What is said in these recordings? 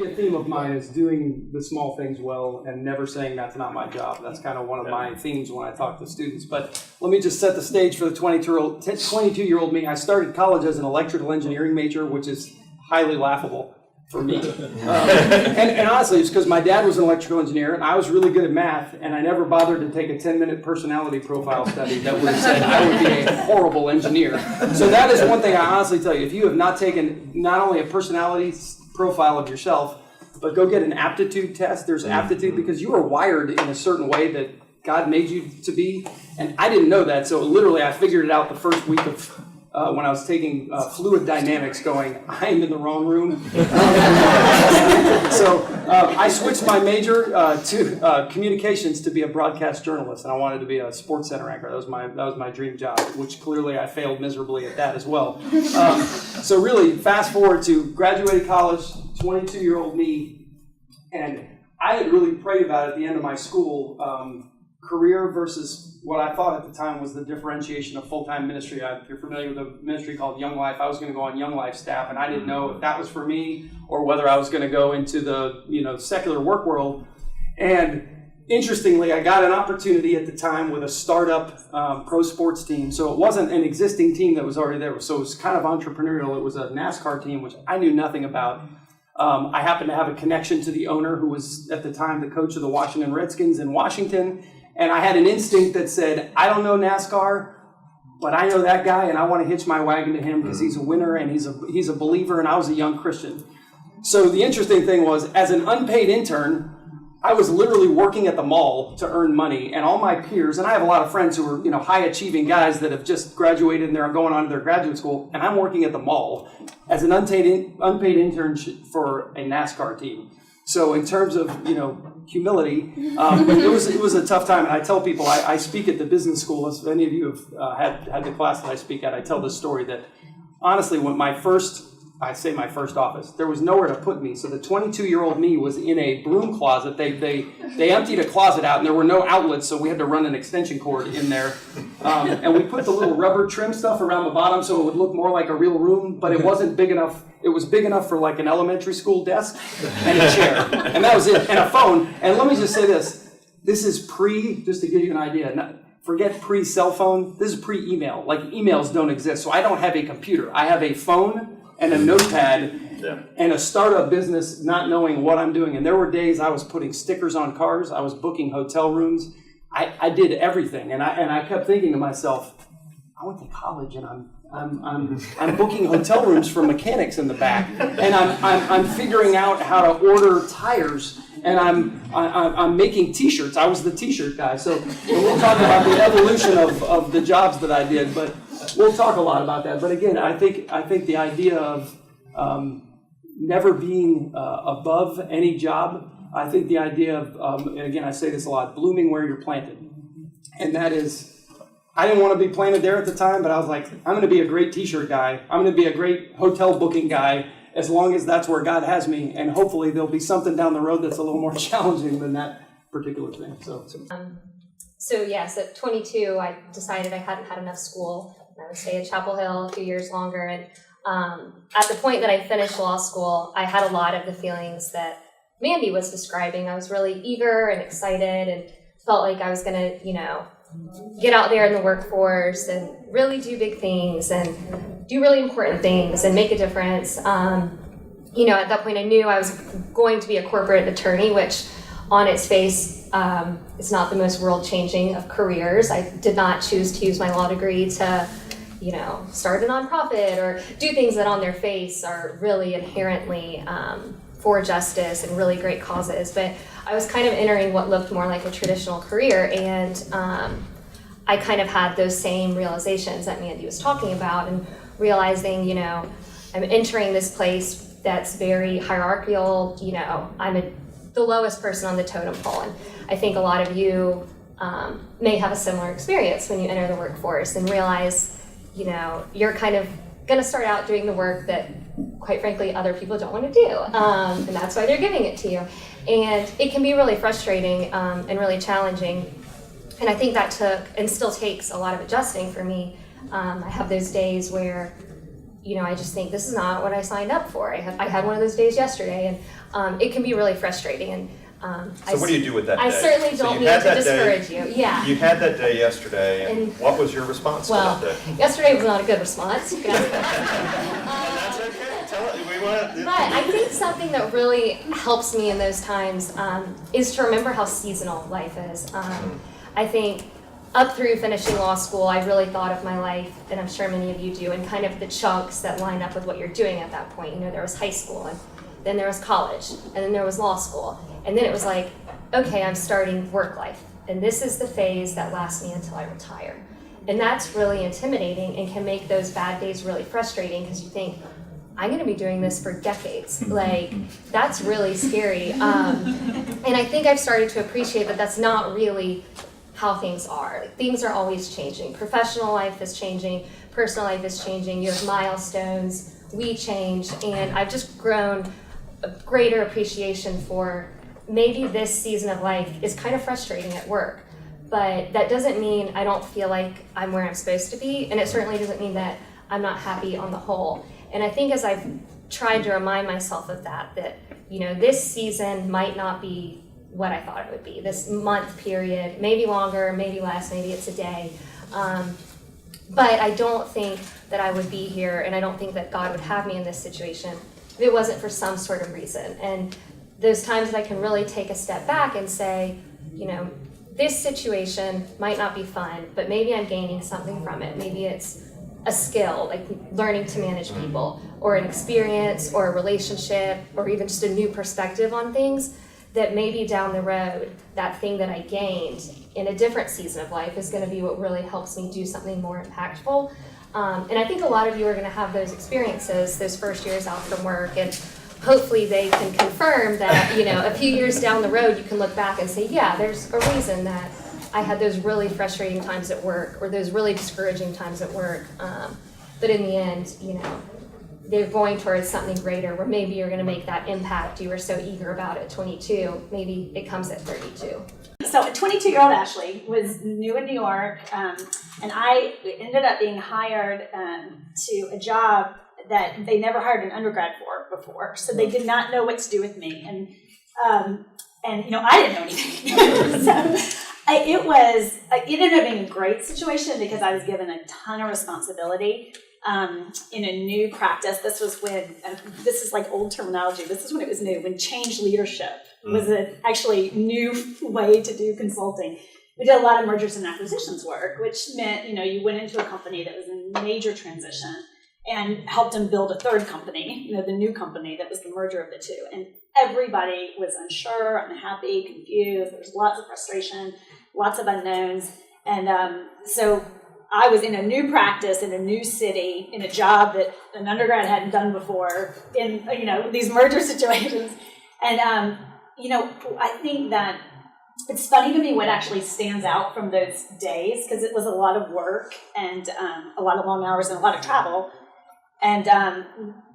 be a theme of mine is doing the small things well and never saying that's not my job. That's kind of one of my themes when I talk to students. But let me just set the stage for the 22-year-old me. I started college as an electrical engineering major, which is highly laughable for me. And honestly, it's because my dad was an electrical engineer and I was really good at math, and I never bothered to take a 10-minute personality profile study that would have said I would be a horrible engineer. So that is one thing I honestly tell you. If you have not taken not only a personality profile of yourself, but go get an aptitude test. There's aptitude because you are wired in a certain way that God made you to be, and I didn't know that. So literally I figured it out the first week of when I was taking fluid dynamics, going, I'm in the wrong room. So I switched my major to communications to be a broadcast journalist, and I wanted to be a sports center anchor. That was my dream job, which clearly I failed miserably at that as well. So really, fast forward to graduated college, 22-year-old me, and I had really prayed about at the end of my school career versus what I thought at the time was the differentiation of full-time ministry. If you're familiar with a ministry called Young Life, I was going to go on Young Life staff, and I didn't know if that was for me or whether I was going to go into the secular work world. And interestingly, I got an opportunity at the time with a startup pro sports team. So it wasn't an existing team that was already there. So it was kind of entrepreneurial. It was a NASCAR team, which I knew nothing about. I happened to have a connection to the owner, who was at the time the coach of the Washington Redskins in Washington. And I had an instinct that said, I don't know NASCAR, but I know that guy, and I want to hitch my wagon to him because he's a winner and he's a believer, and I was a young Christian. So the interesting thing was, as an unpaid intern, I was literally working at the mall to earn money, and all my peers, and I have a lot of friends who are high-achieving guys that have just graduated and they're going on to their graduate school, and I'm working at the mall as an unpaid intern for a NASCAR team. So in terms of humility, it was a tough time, and I tell people I speak at the business school. As any of you have had the class that I speak at, I tell this story that honestly, when my first office, there was nowhere to put me. So the 22-year-old me was in a broom closet. They emptied a closet out, and there were no outlets, so we had to run an extension cord in there. And we put the little rubber trim stuff around the bottom so it would look more like a real room, but it wasn't big enough. It was big enough for like an elementary school desk and a chair. And that was it, and a phone. And let me just say this. This is just to give you an idea, forget pre-cell phone. This is pre-email. Like, emails don't exist, so I don't have a computer. I have a phone and a notepad, and a startup business, not knowing what I'm doing. And there were days I was putting stickers on cars. I was booking hotel rooms. I did everything, and I kept thinking to myself, I went to college, and I'm booking hotel rooms for mechanics in the back, and I'm figuring out how to order tires, and I'm making T-shirts. I was the T-shirt guy. So we'll talk about the evolution of the jobs that I did, but we'll talk a lot about that. But again, I think the idea of never being above any job. I think the idea of, and again, I say this a lot, blooming where you're planted, and that is. I didn't want to be planted there at the time, but I was like, I'm going to be a great T-shirt guy. I'm going to be a great hotel booking guy, as long as that's where God has me. And hopefully there'll be something down the road that's a little more challenging than that particular thing. So at 22, I decided I hadn't had enough school. I would stay at Chapel Hill a few years longer. And at the point that I finished law school, I had a lot of the feelings that Mandy was describing. I was really eager and excited and felt like I was going to, get out there in the workforce and really do big things and do really important things and make a difference. At that point I knew I was going to be a corporate attorney, which on its face is not the most world-changing of careers. I did not choose to use my law degree to, start a nonprofit or do things that on their face are really inherently for justice and really great causes. But I was kind of entering what looked more like a traditional career, and I kind of had those same realizations that Mandy was talking about, and realizing, I'm entering this place that's very hierarchical. I'm the lowest person on the totem pole, and I think a lot of you may have a similar experience when you enter the workforce and realize, you're kind of going to start out doing the work that, quite frankly, other people don't want to do, and that's why they're giving it to you. And it can be really frustrating and really challenging. And I think that took and still takes a lot of adjusting for me. I have those days where, I just think this is not what I signed up for. I had one of those days yesterday, and it can be really frustrating. And so what do you do with that day? I certainly don't mean to discourage you. Yeah. You had that day yesterday, and what was your response to that day? Yesterday was not a good response. That's okay. But I think something that really helps me in those times is to remember how seasonal life is. I think up through finishing law school, I really thought of my life, and I'm sure many of you do, and kind of the chunks that line up with what you're doing at that point. There was high school, and then there was college, and then there was law school. And then it was like, okay, I'm starting work life. And this is the phase that lasts me until I retire. And that's really intimidating and can make those bad days really frustrating because you think, I'm going to be doing this for decades. Like, that's really scary. And I think I've started to appreciate that that's not really how things are. Things are always changing. Professional life is changing. Personal life is changing. You have milestones. We change. And I've just grown a greater appreciation for maybe this season of life is kind of frustrating at work. But that doesn't mean I don't feel like I'm where I'm supposed to be. And it certainly doesn't mean that I'm not happy on the whole. And I think as I've tried to remind myself of that this season might not be what I thought it would be. This month period, maybe longer, maybe less, maybe it's a day. But I don't think that I would be here, and I don't think that God would have me in this situation if it wasn't for some sort of reason. And those times that I can really take a step back and say, this situation might not be fun, but maybe I'm gaining something from it. Maybe it's a skill, like learning to manage people, or an experience, or a relationship, or even just a new perspective on things, that maybe down the road, that thing that I gained in a different season of life is going to be what really helps me do something more impactful. And I think a lot of you are going to have those experiences, those first years out from work, and hopefully they can confirm that, a few years down the road, you can look back and say, yeah, there's a reason that I had those really frustrating times at work, or those really discouraging times at work. But in the end, they're going towards something greater, where maybe you're going to make that impact you were so eager about at 22. Maybe it comes at 32. So a 22-year-old Ashley was new in New York, and I ended up being hired to a job that they never hired an undergrad for before. So they did not know what to do with me. And I didn't know anything. So it ended up being a great situation because I was given a ton of responsibility in a new practice. This was when, this is like old terminology, this is when it was new, when change leadership was an actually new way to do consulting. We did a lot of mergers and acquisitions work, which meant, you went into a company that was in major transition and helped them build a third company, the new company that was the merger of the two. And everybody was unsure, unhappy, confused. There was lots of frustration, lots of unknowns. And so I was in a new practice, in a new city, in a job that an undergrad hadn't done before, in, these merger situations. And, I think that it's funny to me what actually stands out from those days, because it was a lot of work and a lot of long hours and a lot of travel. And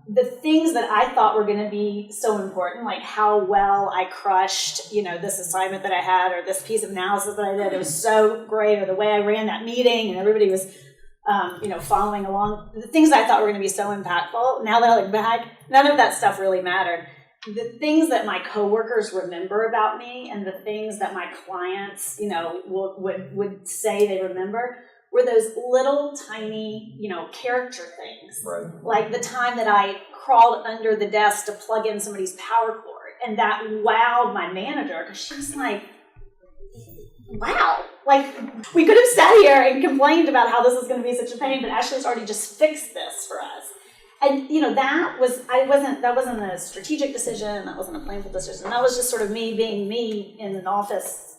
the things that I thought were going to be so important, like how well I crushed, this assignment that I had, or this piece of analysis that I did, it was so great, or the way I ran that meeting and everybody was, following along. The things I thought were going to be so impactful, now that I look back, none of that stuff really mattered. The things that my coworkers remember about me and the things that my clients, would say they remember were those little tiny, character things. Right. Like the time that I crawled under the desk to plug in somebody's power cord, and that wowed my manager, because she was like, wow, like we could have sat here and complained about how this is going to be such a pain, but Ashley's already just fixed this for us. And that wasn't a strategic decision, that wasn't a planful decision. That was just sort of me being me in an office.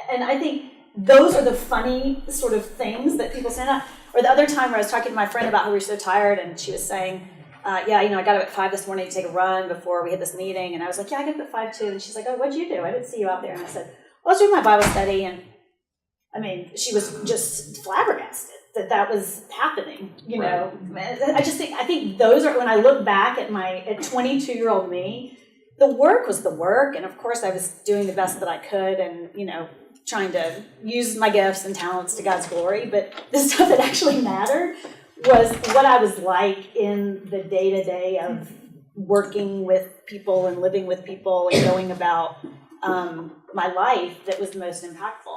And I think those are the funny sort of things that people stand up. Or the other time where I was talking to my friend about how we were so tired, and she was saying, I got up at 5 this morning to take a run before we had this meeting. And I was like, yeah, I got up at 5 too. And she's like, oh, what'd you do? I didn't see you out there. And I said, well, I was doing my Bible study. And she was just flabbergasted that was happening, know. I think those are, when I look back at 22-year-old me, the work was the work. And of course I was doing the best that I could and, trying to use my gifts and talents to God's glory. But the stuff that actually mattered was what I was like in the day-to-day of working with people and living with people and going about my life that was the most impactful.